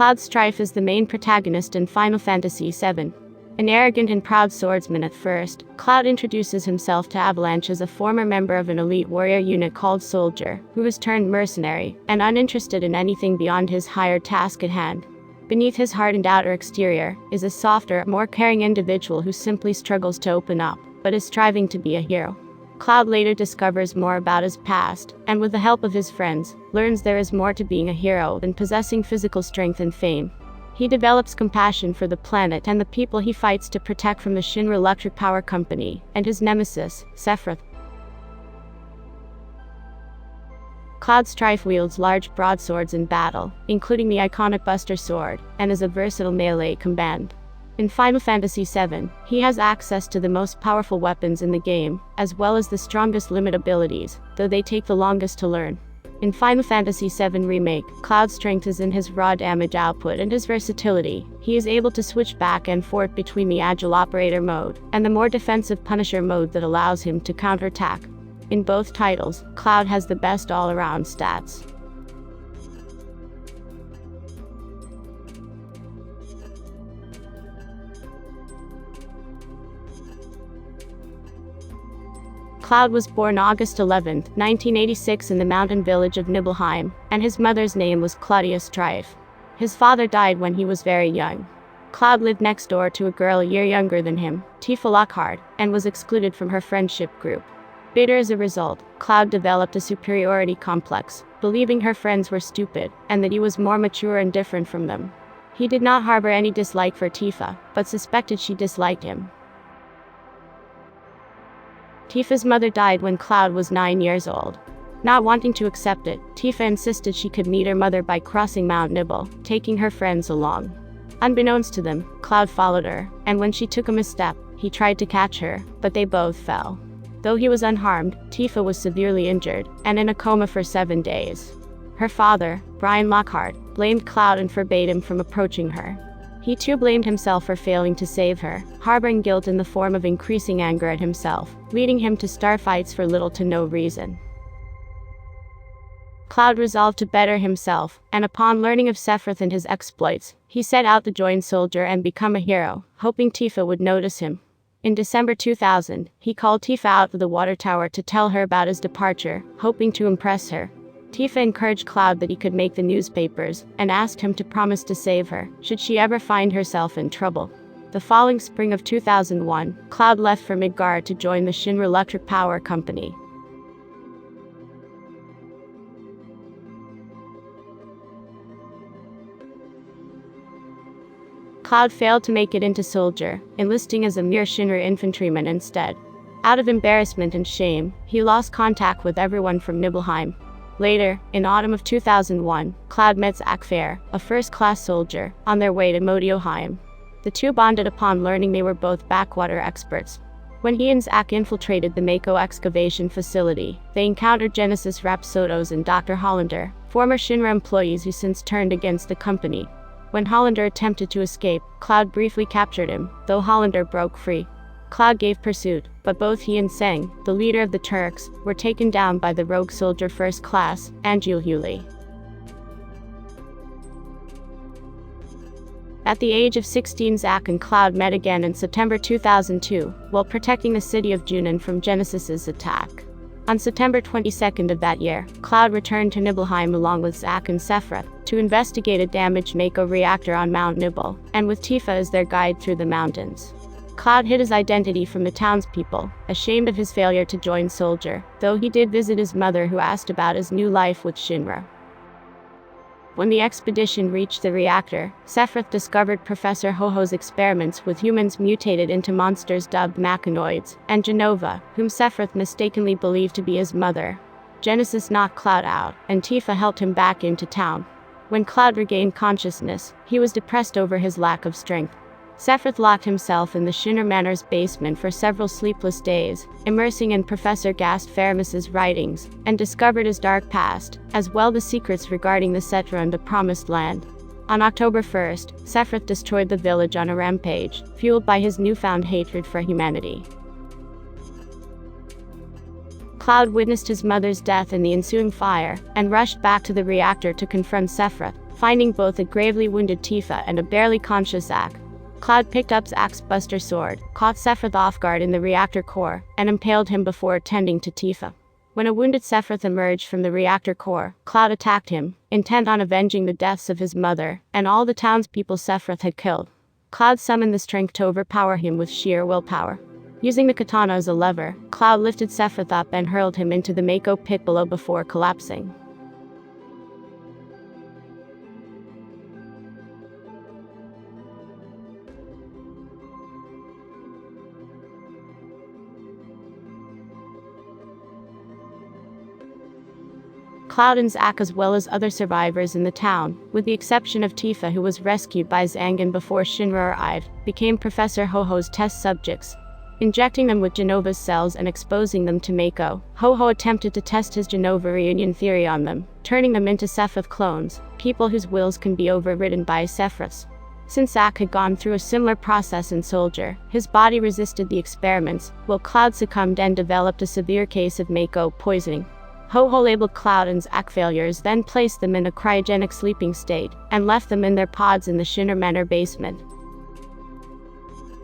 Cloud Strife is the main protagonist in Final Fantasy VII. An arrogant and proud swordsman at first, Cloud introduces himself to Avalanche as a former member of an elite warrior unit called Soldier, who is turned mercenary, and uninterested in anything beyond his hired task at hand. Beneath his hardened outer exterior is a softer, more caring individual who simply struggles to open up, but is striving to be a hero. Cloud later discovers more about his past, and with the help of his friends, learns there is more to being a hero than possessing physical strength and fame. He develops compassion for the planet and the people he fights to protect from the Shinra Electric Power Company, and his nemesis, Sephiroth. Cloud Strife wields large broadswords in battle, including the iconic Buster Sword, and is a versatile melee combatant. In Final Fantasy VII, he has access to the most powerful weapons in the game, as well as the strongest limit abilities, though they take the longest to learn. In Final Fantasy VII Remake, Cloud's strength is in his raw damage output and his versatility. He is able to switch back and forth between the agile operator mode and the more defensive Punisher mode that allows him to counterattack. In both titles, Cloud has the best all-around stats. Cloud was born August 11, 1986 in the mountain village of Nibelheim, and his mother's name was Claudia Strife. His father died when he was very young. Cloud lived next door to a girl a year younger than him, Tifa Lockhart, and was excluded from her friendship group. Bitter as a result, Cloud developed a superiority complex, believing her friends were stupid, and that he was more mature and different from them. He did not harbor any dislike for Tifa, but suspected she disliked him. Tifa's mother died when Cloud was 9 years old. Not wanting to accept it, Tifa insisted she could meet her mother by crossing Mount Nibel, taking her friends along. Unbeknownst to them, Cloud followed her, and when she took a misstep, he tried to catch her, but they both fell. Though he was unharmed, Tifa was severely injured, and in a coma for 7 days. Her father, Brian Lockhart, blamed Cloud and forbade him from approaching her. He too blamed himself for failing to save her, harboring guilt in the form of increasing anger at himself, leading him to start fights for little to no reason. Cloud resolved to better himself, and upon learning of Sephiroth and his exploits, he set out to join Soldier and become a hero, hoping Tifa would notice him. In December 2000, he called Tifa out to the water tower to tell her about his departure, hoping to impress her. Tifa encouraged Cloud that he could make the newspapers, and asked him to promise to save her, should she ever find herself in trouble. The following spring of 2001, Cloud left for Midgard to join the Shinra Electric Power Company. Cloud failed to make it into Soldier, enlisting as a mere Shinra infantryman instead. Out of embarrassment and shame, he lost contact with everyone from Nibelheim. Later, in autumn of 2001, Cloud met Zack Fair, a first-class soldier, on their way to Modioheim. The two bonded upon learning they were both backwater experts. When he and Zack infiltrated the Mako excavation facility, they encountered Genesis Rapsodos and Dr. Hollander, former Shinra employees who since turned against the company. When Hollander attempted to escape, Cloud briefly captured him, though Hollander broke free. Cloud gave pursuit, but both he and Seng, the leader of the Turks, were taken down by the rogue soldier first class, Angel Huli. At the age of 16, Zack and Cloud met again in September 2002, while protecting the city of Junon from Genesis's attack. On September 22nd of that year, Cloud returned to Nibelheim along with Zack and Sephiroth, to investigate a damaged Mako reactor on Mount Nibel, and with Tifa as their guide through the mountains. Cloud hid his identity from the townspeople, ashamed of his failure to join Soldier, though he did visit his mother who asked about his new life with Shinra. When the expedition reached the reactor, Sephiroth discovered Professor Ho-Ho's experiments with humans mutated into monsters dubbed machinoids, and Genova, whom Sephiroth mistakenly believed to be his mother. Genesis knocked Cloud out, and Tifa helped him back into town. When Cloud regained consciousness, he was depressed over his lack of strength. Sephiroth locked himself in the Shinra Manor's basement for several sleepless days, immersing in Professor Gast Faramus's writings, and discovered his dark past, as well the secrets regarding the Cetra and the Promised Land. On October 1st, Sephiroth destroyed the village on a rampage, fueled by his newfound hatred for humanity. Cloud witnessed his mother's death in the ensuing fire, and rushed back to the reactor to confront Sephiroth, finding both a gravely wounded Tifa and a barely conscious Zack. Cloud picked up Zack's Buster Sword, caught Sephiroth off guard in the reactor core, and impaled him before attending to Tifa. When a wounded Sephiroth emerged from the reactor core, Cloud attacked him, intent on avenging the deaths of his mother and all the townspeople Sephiroth had killed. Cloud summoned the strength to overpower him with sheer willpower. Using the katana as a lever, Cloud lifted Sephiroth up and hurled him into the Mako pit below before collapsing. Cloud and Zack, as well as other survivors in the town, with the exception of Tifa, who was rescued by Zangan before Shinra arrived, became Professor Ho-Ho's test subjects. Injecting them with Genova's cells and exposing them to Mako, Ho-Ho attempted to test his Genova reunion theory on them, turning them into Sephiroth clones, people whose wills can be overridden by Sephiroths. Since Zack had gone through a similar process in Soldier, his body resisted the experiments, while Cloud succumbed and developed a severe case of Mako poisoning. Ho-Ho labeled Cloud and Zack failures, then placed them in a cryogenic sleeping state, and left them in their pods in the Shinra Manor basement.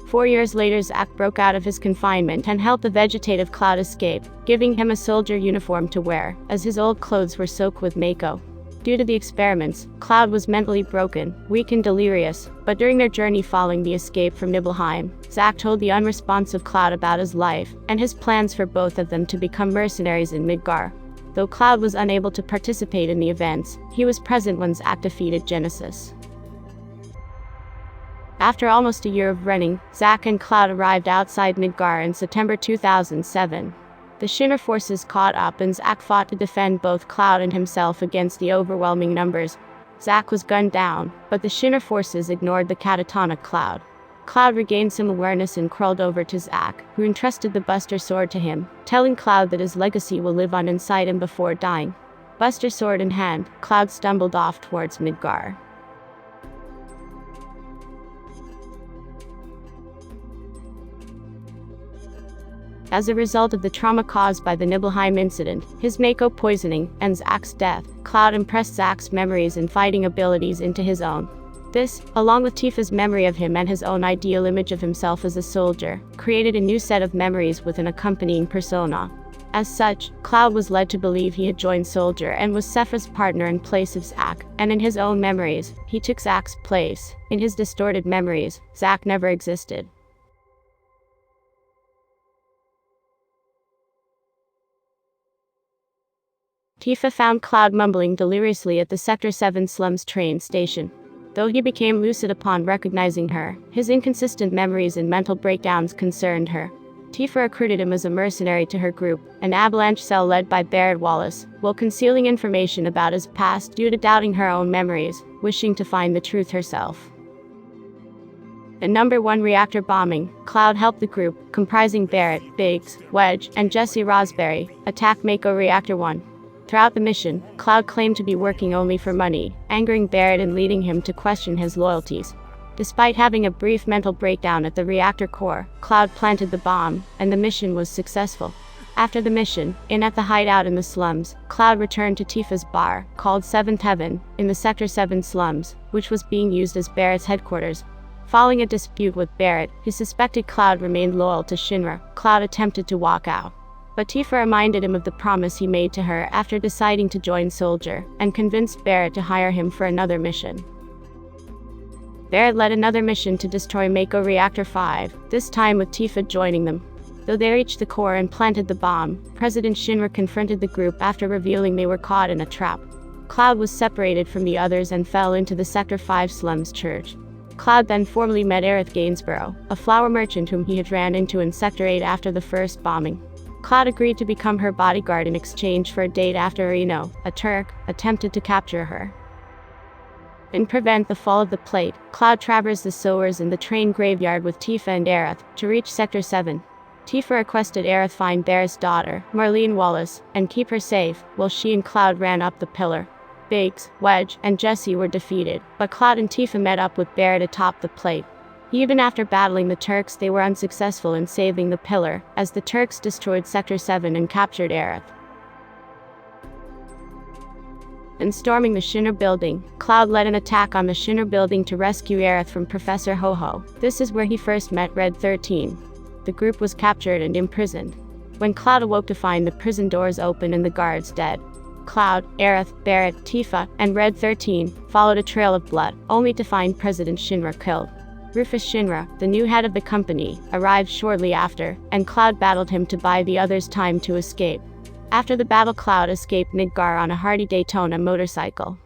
4 years later, Zack broke out of his confinement and helped the vegetative Cloud escape, giving him a soldier uniform to wear, as his old clothes were soaked with Mako. Due to the experiments, Cloud was mentally broken, weak and delirious, but during their journey following the escape from Nibelheim, Zack told the unresponsive Cloud about his life, and his plans for both of them to become mercenaries in Midgar. Though Cloud was unable to participate in the events, he was present when Zack defeated Genesis. After almost a year of running, Zack and Cloud arrived outside Midgar in September 2007. The Shinra forces caught up and Zack fought to defend both Cloud and himself against the overwhelming numbers. Zack was gunned down, but the Shinra forces ignored the catatonic Cloud. Cloud regained some awareness and crawled over to Zack, who entrusted the Buster Sword to him, telling Cloud that his legacy will live on inside him before dying. Buster Sword in hand, Cloud stumbled off towards Midgar. As a result of the trauma caused by the Nibelheim incident, his Mako poisoning, and Zack's death, Cloud impressed Zack's memories and fighting abilities into his own. This, along with Tifa's memory of him and his own ideal image of himself as a soldier, created a new set of memories with an accompanying persona. As such, Cloud was led to believe he had joined Soldier and was Sephiroth's partner in place of Zack, and in his own memories, he took Zack's place. In his distorted memories, Zack never existed. Tifa found Cloud mumbling deliriously at the Sector 7 slums train station. Though he became lucid upon recognizing her, his inconsistent memories and mental breakdowns concerned her. Tifa recruited him as a mercenary to her group, an avalanche cell led by Barrett Wallace, while concealing information about his past due to doubting her own memories, wishing to find the truth herself. In No. 1 reactor bombing, Cloud helped the group, comprising Barrett, Biggs, Wedge, and Jesse Rosberry, attack Mako Reactor 1. Throughout the mission, Cloud claimed to be working only for money, angering Barrett and leading him to question his loyalties. Despite having a brief mental breakdown at the reactor core, Cloud planted the bomb, and the mission was successful. After the mission, at the hideout in the slums, Cloud returned to Tifa's bar, called Seventh Heaven, in the Sector 7 slums, which was being used as Barrett's headquarters. Following a dispute with Barrett, who suspected Cloud remained loyal to Shinra, Cloud attempted to walk out. But Tifa reminded him of the promise he made to her after deciding to join Soldier, and convinced Barrett to hire him for another mission. Barrett led another mission to destroy Mako Reactor 5, this time with Tifa joining them. Though they reached the core and planted the bomb, President Shinra confronted the group after revealing they were caught in a trap. Cloud was separated from the others and fell into the Sector 5 slums church. Cloud then formally met Aerith Gainsborough, a flower merchant whom he had ran into in Sector 8 after the first bombing. Cloud agreed to become her bodyguard in exchange for a date after Reno, a Turk, attempted to capture her. To prevent the fall of the plate, Cloud traversed the sewers in the train graveyard with Tifa and Aerith to reach Sector 7. Tifa requested Aerith find Barrett's daughter, Marlene Wallace, and keep her safe, while she and Cloud ran up the pillar. Biggs, Wedge, and Jesse were defeated, but Cloud and Tifa met up with Barrett atop the plate. Even after battling the Turks, they were unsuccessful in saving the pillar, as the Turks destroyed Sector 7 and captured Aerith. In storming the Shinra building, Cloud led an attack on the Shinra building to rescue Aerith from Professor Ho-Ho. This is where he first met Red 13. The group was captured and imprisoned. When Cloud awoke to find the prison doors open and the guards dead, Cloud, Aerith, Barret, Tifa, and Red 13 followed a trail of blood, only to find President Shinra killed. Rufus Shinra, the new head of the company, arrived shortly after, and Cloud battled him to buy the others time to escape. After the battle, Cloud escaped Midgar on a Hardy Daytona motorcycle.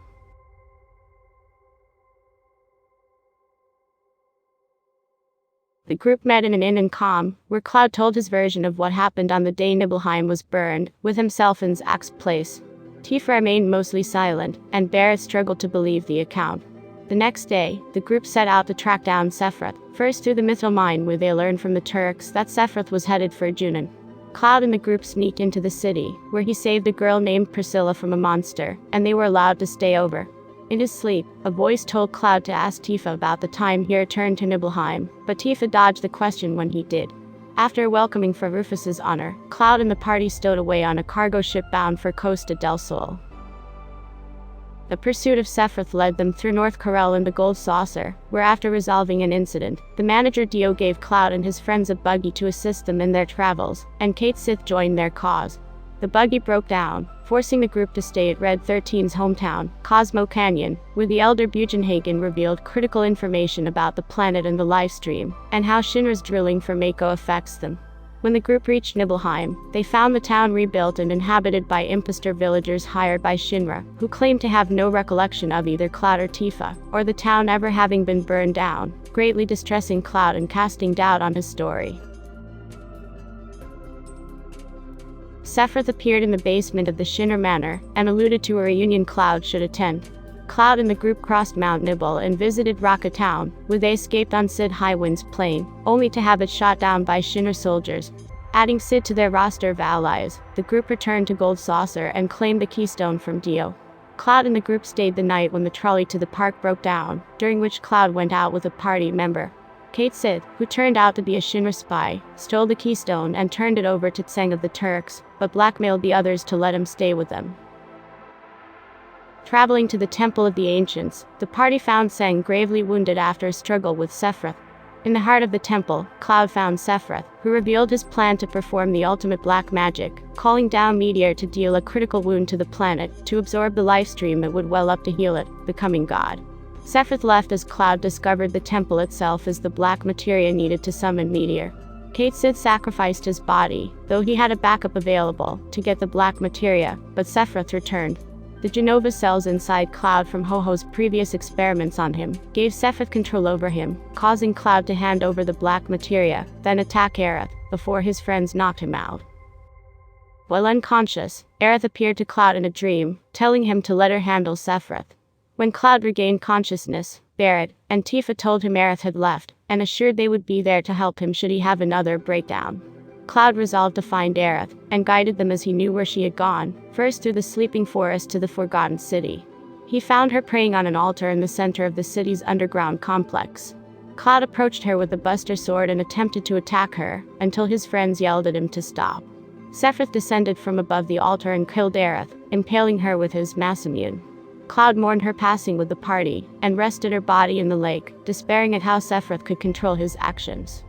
The group met in an inn in Calm, where Cloud told his version of what happened on the day Nibelheim was burned, with himself in Zack's place. Tifa remained mostly silent, and Barret struggled to believe the account. The next day, the group set out to track down Sephiroth, first through the Mithril mine where they learned from the Turks that Sephiroth was headed for Junon. Cloud and the group sneaked into the city, where he saved a girl named Priscilla from a monster, and they were allowed to stay over. In his sleep, a voice told Cloud to ask Tifa about the time he returned to Nibelheim, but Tifa dodged the question when he did. After welcoming for Rufus's honor, Cloud and the party stowed away on a cargo ship bound for Costa del Sol. The pursuit of Sephiroth led them through North Corel and the Gold Saucer, where after resolving an incident, the manager Dio gave Cloud and his friends a buggy to assist them in their travels, and Kate Sith joined their cause. The buggy broke down, forcing the group to stay at Red 13's hometown, Cosmo Canyon, where the elder Bugenhagen revealed critical information about the planet and the livestream, and how Shinra's drilling for Mako affects them. When the group reached Nibelheim, they found the town rebuilt and inhabited by impostor villagers hired by Shinra, who claimed to have no recollection of either Cloud or Tifa, or the town ever having been burned down, greatly distressing Cloud and casting doubt on his story. Sephiroth appeared in the basement of the Shinra Manor, and alluded to a reunion Cloud should attend. Cloud and the group crossed Mount Nibel and visited Raka Town, where they escaped on Sid Highwind's plane, only to have it shot down by Shinra soldiers. Adding Sid to their roster of allies, the group returned to Gold Saucer and claimed the Keystone from Dio. Cloud and the group stayed the night when the trolley to the park broke down, during which Cloud went out with a party member. Kate Sith, who turned out to be a Shinra spy, stole the Keystone and turned it over to Tseng of the Turks, but blackmailed the others to let him stay with them. Traveling to the Temple of the Ancients, the party found Tseng gravely wounded after a struggle with Sephiroth. In the heart of the temple, Cloud found Sephiroth, who revealed his plan to perform the ultimate black magic, calling down meteor to deal a critical wound to the planet, to absorb the lifestream that would well up to heal it, becoming God. Sephiroth left as Cloud discovered the temple itself as the black materia needed to summon meteor. Kate Sith sacrificed his body, though he had a backup available, to get the black materia, but Sephiroth returned. The Genova cells inside Cloud from Ho-Ho's previous experiments on him gave Sephiroth control over him, causing Cloud to hand over the black materia, then attack Aerith, before his friends knocked him out. While unconscious, Aerith appeared to Cloud in a dream, telling him to let her handle Sephiroth. When Cloud regained consciousness, Barret and Tifa told him Aerith had left, and assured they would be there to help him should he have another breakdown. Cloud resolved to find Aerith, and guided them as he knew where she had gone, first through the sleeping forest to the Forgotten City. He found her praying on an altar in the center of the city's underground complex. Cloud approached her with a Buster Sword and attempted to attack her, until his friends yelled at him to stop. Sephiroth descended from above the altar and killed Aerith, impaling her with his Masamune. Cloud mourned her passing with the party, and rested her body in the lake, despairing at how Sephiroth could control his actions.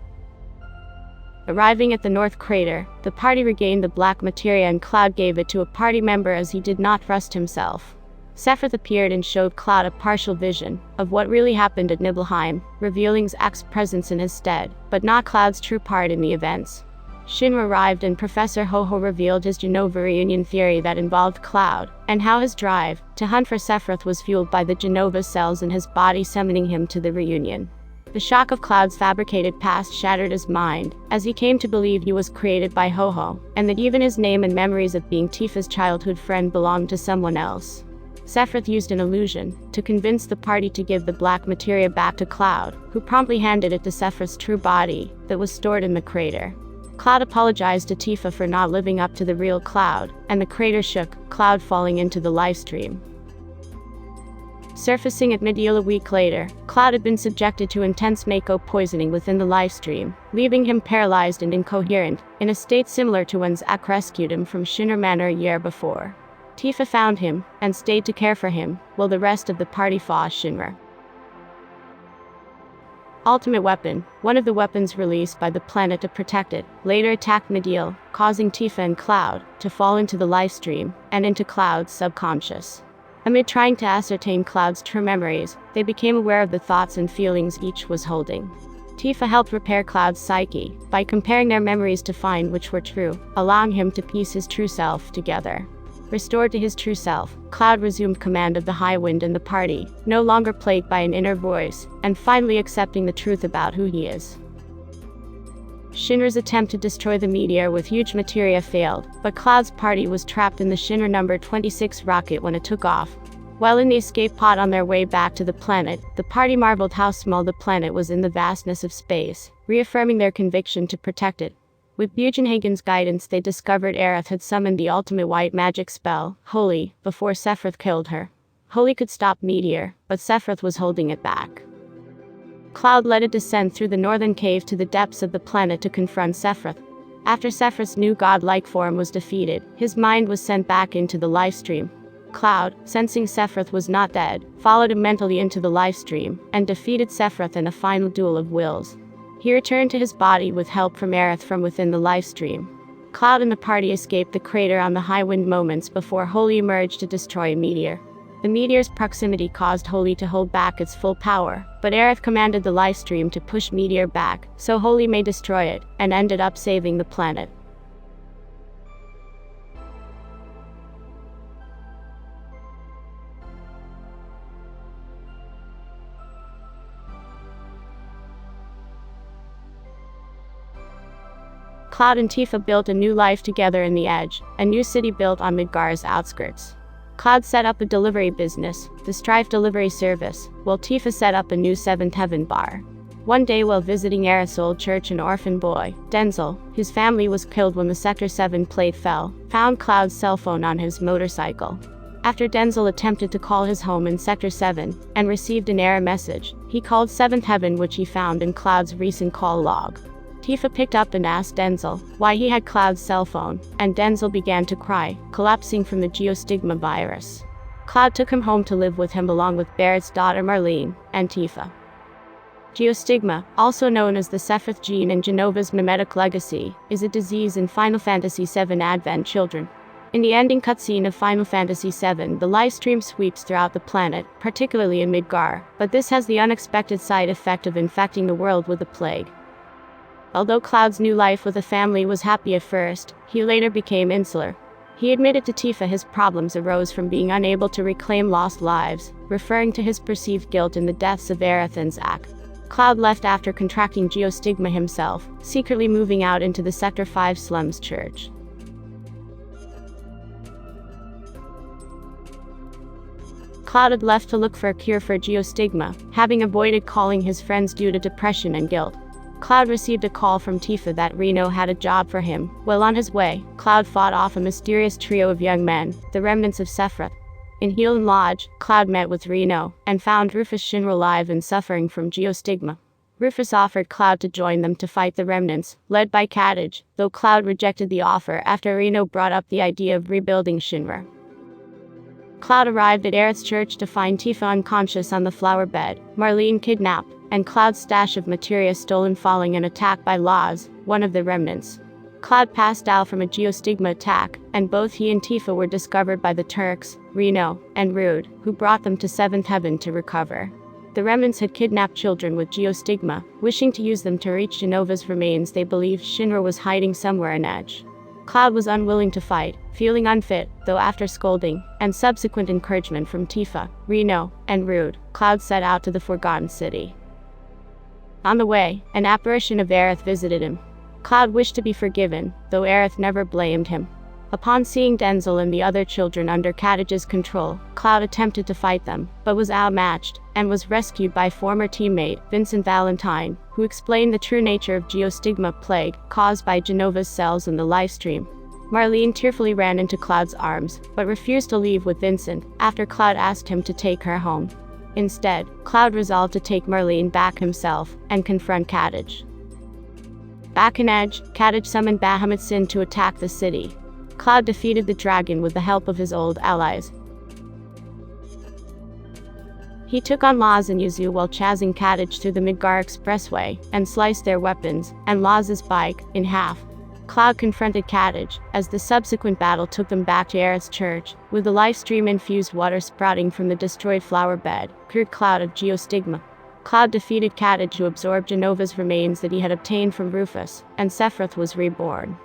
Arriving at the North Crater, the party regained the black materia and Cloud gave it to a party member as he did not trust himself. Sephiroth appeared and showed Cloud a partial vision of what really happened at Nibelheim, revealing Zack's presence in his stead, but not Cloud's true part in the events. Shinra arrived and Professor Ho-Ho revealed his Genova reunion theory that involved Cloud, and how his drive to hunt for Sephiroth was fueled by the Genova cells in his body summoning him to the reunion. The shock of Cloud's fabricated past shattered his mind, as he came to believe he was created by Ho-Ho, and that even his name and memories of being Tifa's childhood friend belonged to someone else. Sephiroth used an illusion to convince the party to give the black materia back to Cloud, who promptly handed it to Sephiroth's true body, that was stored in the crater. Cloud apologized to Tifa for not living up to the real Cloud, and the crater shook, Cloud falling into the livestream. Surfacing at Mideel a week later, Cloud had been subjected to intense Mako poisoning within the livestream, leaving him paralyzed and incoherent, in a state similar to when Zack rescued him from Shinra Manor a year before. Tifa found him, and stayed to care for him, while the rest of the party fought Shinra. Ultimate Weapon, one of the weapons released by the planet to protect it, later attacked Mideel, causing Tifa and Cloud to fall into the lifestream, and into Cloud's subconscious. Amid trying to ascertain Cloud's true memories, they became aware of the thoughts and feelings each was holding. Tifa helped repair Cloud's psyche by comparing their memories to find which were true, allowing him to piece his true self together. Restored to his true self, Cloud resumed command of the High Wind and the party, no longer plagued by an inner voice, and finally accepting the truth about who he is. Shinra's attempt to destroy the meteor with huge materia failed, but Cloud's party was trapped in the Shinra No. 26 rocket when it took off. While in the escape pod on their way back to the planet, the party marveled how small the planet was in the vastness of space, reaffirming their conviction to protect it. With Bugenhagen's guidance, they discovered Aerith had summoned the ultimate white magic spell, Holy, before Sephiroth killed her. Holy could stop Meteor, but Sephiroth was holding it back. Cloud led a descent through the northern cave to the depths of the planet to confront Sephiroth. After Sephiroth's new godlike form was defeated, his mind was sent back into the lifestream. Cloud, sensing Sephiroth was not dead, followed him mentally into the lifestream, and defeated Sephiroth in a final duel of wills. He returned to his body with help from Aerith from within the lifestream. Cloud and the party escaped the crater on the High Wind moments before Holy emerged to destroy a meteor. The meteor's proximity caused Holy to hold back its full power, but Aerith commanded the lifestream to push Meteor back, so Holy may destroy it, and ended up saving the planet. Cloud and Tifa built a new life together in the Edge, a new city built on Midgar's outskirts. Cloud set up a delivery business, the Strife delivery service, while Tifa set up a new Seventh Heaven bar. One day while visiting Aerith's old church, an orphan boy, Denzel, whose family was killed when the Sector 7 plate fell, found Cloud's cell phone on his motorcycle. After Denzel attempted to call his home in Sector 7, and received an error message, he called Seventh Heaven, which he found in Cloud's recent call log. Tifa picked up and asked Denzel why he had Cloud's cell phone, and Denzel began to cry, collapsing from the geostigma virus. Cloud took him home to live with him along with Barrett's daughter Marlene, and Tifa. Geostigma, also known as the Sephiroth gene in Genova's mimetic legacy, is a disease in Final Fantasy VII Advent children. In the ending cutscene of Final Fantasy VII, the livestream sweeps throughout the planet, particularly in Midgar, but this has the unexpected side effect of infecting the world with the plague. Although Cloud's new life with a family was happy at first, he later became insular. He admitted to Tifa his problems arose from being unable to reclaim lost lives, referring to his perceived guilt in the deaths of Aerith and Zack. Cloud left after contracting geostigma himself, secretly moving out into the Sector 5 slums church. Cloud had left to look for a cure for geostigma, having avoided calling his friends due to depression and guilt. Cloud received a call from Tifa that Reno had a job for him. While on his way, Cloud fought off a mysterious trio of young men, the remnants of Sephiroth. In Healan Lodge, Cloud met with Reno, and found Rufus Shinra alive and suffering from geostigma. Rufus offered Cloud to join them to fight the remnants, led by Kadage, though Cloud rejected the offer after Reno brought up the idea of rebuilding Shinra. Cloud arrived at Aerith's church to find Tifa unconscious on the flower bed, Marlene kidnapped, and Cloud's stash of materia stolen following an attack by Laz, one of the remnants. Cloud passed out from a geostigma attack, and both he and Tifa were discovered by the Turks, Reno, and Rude, who brought them to Seventh Heaven to recover. The remnants had kidnapped children with geostigma, wishing to use them to reach Genova's remains they believed Shinra was hiding somewhere in Edge. Cloud was unwilling to fight, feeling unfit, though after scolding, and subsequent encouragement from Tifa, Reno, and Rude, Cloud set out to the Forgotten City. On the way, an apparition of Aerith visited him. Cloud wished to be forgiven, though Aerith never blamed him. Upon seeing Denzel and the other children under Kadage's control, Cloud attempted to fight them, but was outmatched, and was rescued by former teammate, Vincent Valentine, who explained the true nature of geostigma plague, caused by Genova's cells in the livestream. Marlene tearfully ran into Cloud's arms, but refused to leave with Vincent, after Cloud asked him to take her home. Instead, Cloud resolved to take Marlene back himself, and confront Kadage. Back in Edge, Kadage summoned Bahamut Sin to attack the city. Cloud defeated the dragon with the help of his old allies. He took on Laz and Yuzu while chasing Kadage through the Midgar Expressway, and sliced their weapons, and Laz's bike, in half. Cloud confronted Kadage, as the subsequent battle took them back to Aerith's church, with the life-stream-infused water sprouting from the destroyed flower bed, cured Cloud of geostigma. Cloud defeated Kadage, who absorbed Genova's remains that he had obtained from Rufus, and Sephiroth was reborn.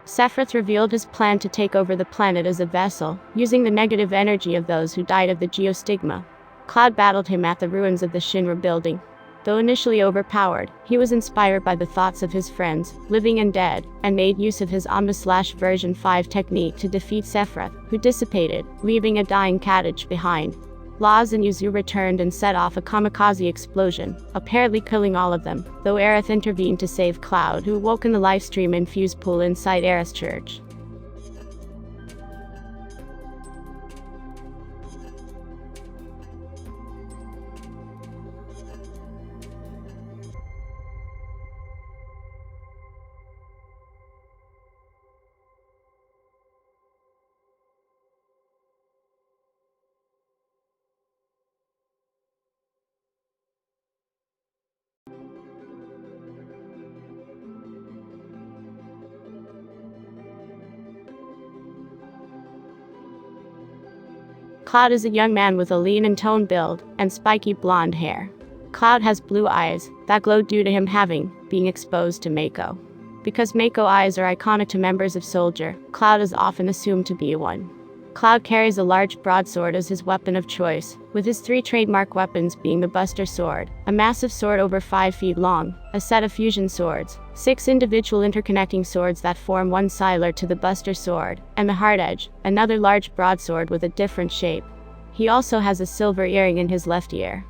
Sephiroth revealed his plan to take over the planet as a vessel, using the negative energy of those who died of the geostigma. Cloud battled him at the ruins of the Shinra building. Though initially overpowered, he was inspired by the thoughts of his friends, living and dead, and made use of his Omni/version 5 technique to defeat Sephiroth, who dissipated, leaving a dying Kadage behind. Laz and Yuzu returned and set off a kamikaze explosion, apparently killing all of them, though Aerith intervened to save Cloud, who awoke in the lifestream-infused pool inside Aerith's church. Cloud is a young man with a lean and toned build, and spiky blonde hair. Cloud has blue eyes, that glow due to him being exposed to Mako. Because Mako eyes are iconic to members of Soldier, Cloud is often assumed to be one. Cloud carries a large broadsword as his weapon of choice, with his 3 trademark weapons being the Buster Sword, a massive sword over 5 feet long, a set of fusion swords, 6 individual interconnecting swords that form one similar to the Buster Sword, and the Hard Edge, another large broadsword with a different shape. He also has a silver earring in his left ear.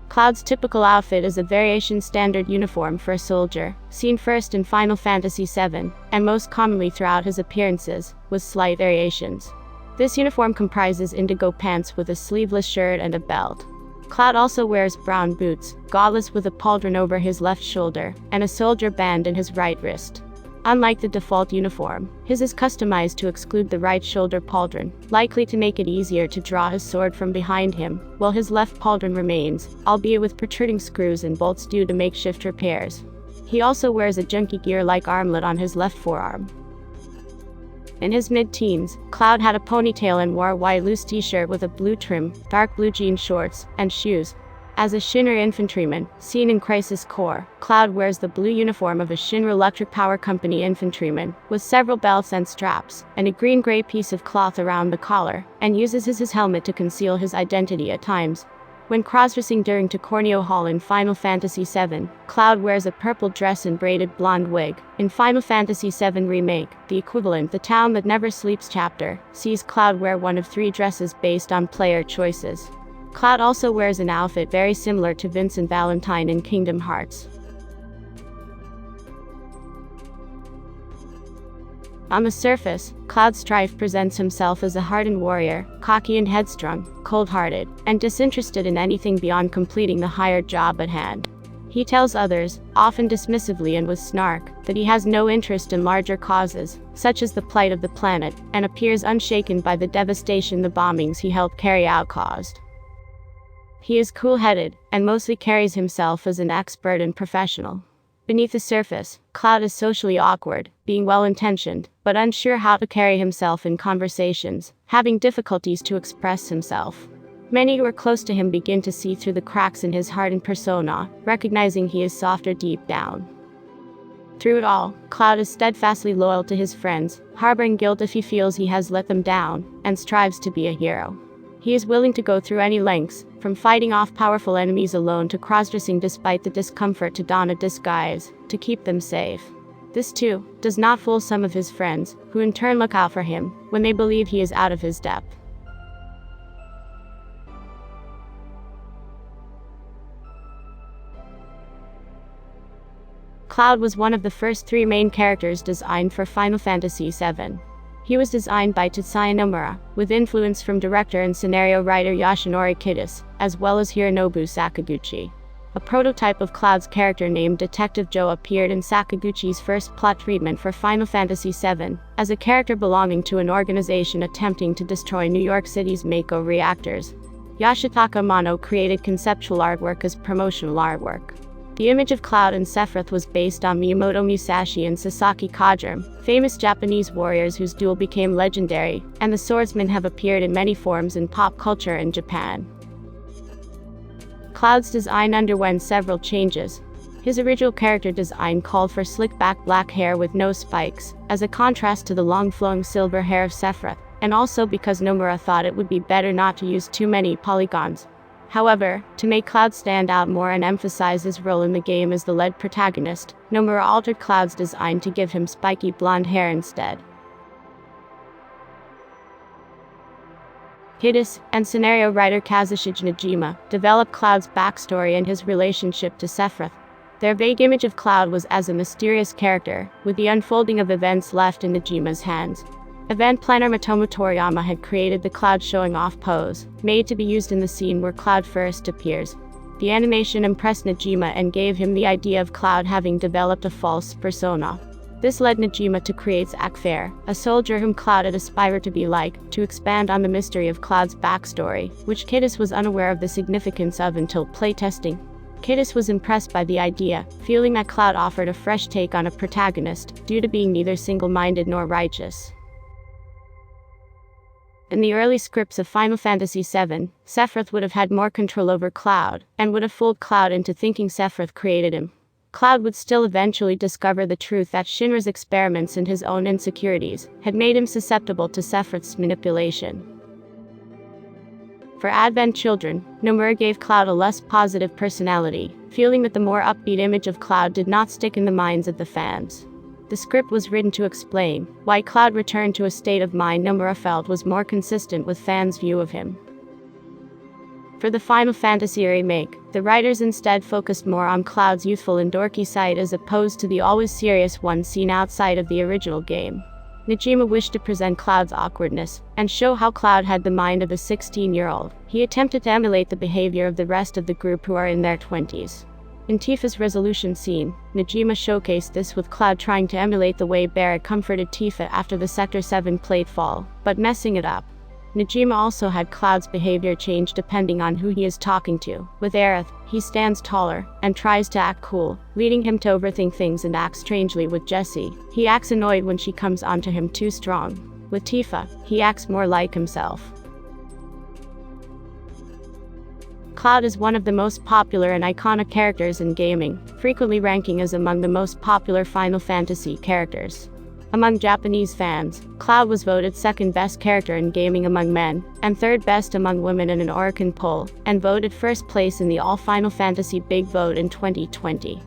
Cloud's typical outfit is a variation standard uniform for a soldier, seen first in Final Fantasy VII, and most commonly throughout his appearances, with slight variations. This uniform comprises indigo pants with a sleeveless shirt and a belt. Cloud also wears brown boots, gauntlets with a pauldron over his left shoulder, and a soldier band in his right wrist. Unlike the default uniform, his is customized to exclude the right shoulder pauldron, likely to make it easier to draw his sword from behind him, while his left pauldron remains, albeit with protruding screws and bolts due to makeshift repairs. He also wears a junky gear-like armlet on his left forearm. In his mid-teens, Cloud had a ponytail and wore a white loose t-shirt with a blue trim, dark blue jean shorts, and shoes. As a Shinra infantryman, seen in Crisis Core, Cloud wears the blue uniform of a Shinra Electric Power Company infantryman, with several belts and straps, and a green-gray piece of cloth around the collar, and uses his helmet to conceal his identity at times. When cross-dressing during Tokornio Hall in Final Fantasy VII, Cloud wears a purple dress and braided blonde wig. In Final Fantasy VII Remake, the equivalent, the Town That Never Sleeps chapter, sees Cloud wear one of 3 dresses based on player choices. Cloud also wears an outfit very similar to Vincent Valentine in Kingdom Hearts. On the surface, Cloud Strife presents himself as a hardened warrior, cocky and headstrong, cold-hearted, and disinterested in anything beyond completing the hired job at hand. He tells others, often dismissively and with snark, that he has no interest in larger causes, such as the plight of the planet, and appears unshaken by the devastation the bombings he helped carry out caused. He is cool-headed, and mostly carries himself as an expert and professional. Beneath the surface, Cloud is socially awkward, being well-intentioned, but unsure how to carry himself in conversations, having difficulties to express himself. Many who are close to him begin to see through the cracks in his hardened persona, recognizing he is softer deep down. Through it all, Cloud is steadfastly loyal to his friends, harboring guilt if he feels he has let them down, and strives to be a hero. He is willing to go through any lengths, from fighting off powerful enemies alone to cross-dressing despite the discomfort to don a disguise, to keep them safe. This too does not fool some of his friends, who in turn look out for him when they believe he is out of his depth. Cloud was one of the first 3 main characters designed for Final Fantasy VII. He was designed by Tetsuya Nomura, with influence from director and scenario writer Yoshinori Kitas, as well as Hironobu Sakaguchi. A prototype of Cloud's character named Detective Joe appeared in Sakaguchi's first plot treatment for Final Fantasy VII, as a character belonging to an organization attempting to destroy New York City's Mako reactors. Yoshitaka Amano created conceptual artwork as promotional artwork. The image of Cloud and Sephiroth was based on Miyamoto Musashi and Sasaki Kojima, famous Japanese warriors whose duel became legendary, and the swordsmen have appeared in many forms in pop culture in Japan. Cloud's design underwent several changes. His original character design called for slick-back black hair with no spikes, as a contrast to the long-flowing silver hair of Sephiroth, and also because Nomura thought it would be better not to use too many polygons. However, to make Cloud stand out more and emphasize his role in the game as the lead protagonist, Nomura altered Cloud's design to give him spiky blonde hair instead. Kidus and scenario writer Kazushige Najima developed Cloud's backstory and his relationship to Sephiroth. Their vague image of Cloud was as a mysterious character, with the unfolding of events left in Najima's hands. Event planner Motomo Toriyama had created the Cloud showing off pose, made to be used in the scene where Cloud first appears. The animation impressed Najima and gave him the idea of Cloud having developed a false persona. This led Najima to create Zack Fair, a soldier whom Cloud had aspired to be like, to expand on the mystery of Cloud's backstory, which Kidus was unaware of the significance of until playtesting. Kidus was impressed by the idea, feeling that Cloud offered a fresh take on a protagonist, due to being neither single-minded nor righteous. In the early scripts of Final Fantasy VII, Sephiroth would have had more control over Cloud, and would have fooled Cloud into thinking Sephiroth created him. Cloud would still eventually discover the truth that Shinra's experiments and his own insecurities had made him susceptible to Sephiroth's manipulation. For Advent Children, Nomura gave Cloud a less positive personality, feeling that the more upbeat image of Cloud did not stick in the minds of the fans. The script was written to explain why Cloud returned to a state of mind Nomura felt was more consistent with fans' view of him. For the Final Fantasy remake, the writers instead focused more on Cloud's youthful and dorky side as opposed to the always serious one seen outside of the original game. Najima wished to present Cloud's awkwardness, and show how Cloud had the mind of a 16-year-old. He attempted to emulate the behavior of the rest of the group who are in their 20s. In Tifa's resolution scene, Najima showcased this with Cloud trying to emulate the way Barret comforted Tifa after the Sector 7 plate fall, but messing it up. Najima also had Cloud's behavior change depending on who he is talking to. With Aerith, he stands taller, and tries to act cool, leading him to overthink things and act strangely with Jessie. He acts annoyed when she comes onto him too strong. With Tifa, he acts more like himself. Cloud is one of the most popular and iconic characters in gaming, frequently ranking as among the most popular Final Fantasy characters. Among Japanese fans, Cloud was voted second best character in gaming among men, and third best among women in an Oricon poll, and voted first place in the All Final Fantasy Big Vote in 2020.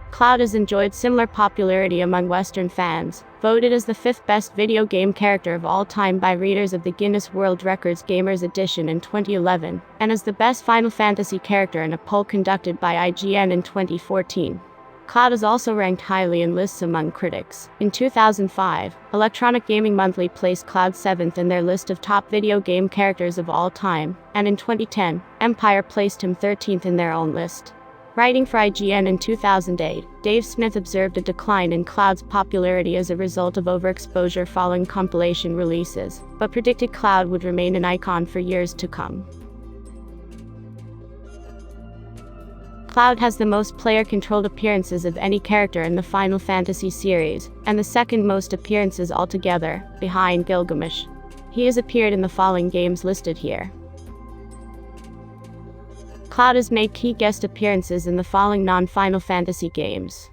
Cloud has enjoyed similar popularity among Western fans, voted as the fifth best video game character of all time by readers of the Guinness World Records Gamers Edition in 2011, and as the best Final Fantasy character in a poll conducted by IGN in 2014. Cloud is also ranked highly in lists among critics. In 2005, Electronic Gaming Monthly placed Cloud 7th in their list of top video game characters of all time, and in 2010, Empire placed him 13th in their own list. Writing for IGN in 2008, Dave Smith observed a decline in Cloud's popularity as a result of overexposure following compilation releases, but predicted Cloud would remain an icon for years to come. Cloud has the most player-controlled appearances of any character in the Final Fantasy series, and the second most appearances altogether, behind Gilgamesh. He has appeared in the following games listed here. Cloud has made key guest appearances in the following non-Final Fantasy games.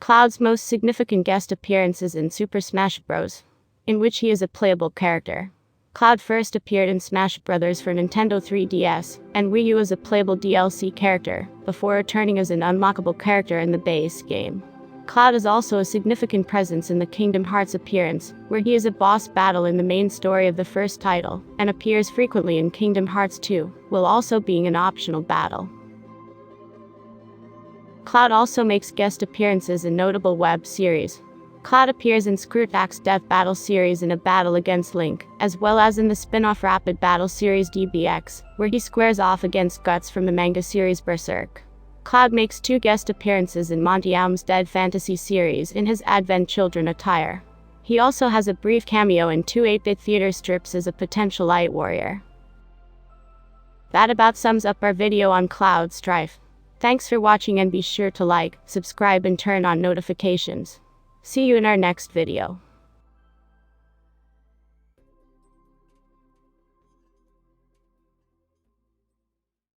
Cloud's most significant guest appearances in Super Smash Bros., in which he is a playable character. Cloud first appeared in Smash Bros. For Nintendo 3DS and Wii U as a playable DLC character, before returning as an unlockable character in the base game. Cloud is also a significant presence in the Kingdom Hearts appearance, where he is a boss battle in the main story of the first title, and appears frequently in Kingdom Hearts 2, while also being an optional battle. Cloud also makes guest appearances in notable web series. Cloud appears in Screwtax's Death Battle series in a battle against Link, as well as in the spin-off Rapid Battle series DBX, where he squares off against Guts from the manga series Berserk. Cloud makes 2 guest appearances in Monty Aum's Dead Fantasy series in his Advent Children attire. He also has a brief cameo in 2 8-bit theater strips as a potential light warrior. That about sums up our video on Cloud Strife. Thanks for watching and be sure to like, subscribe and turn on notifications. See you in our next video.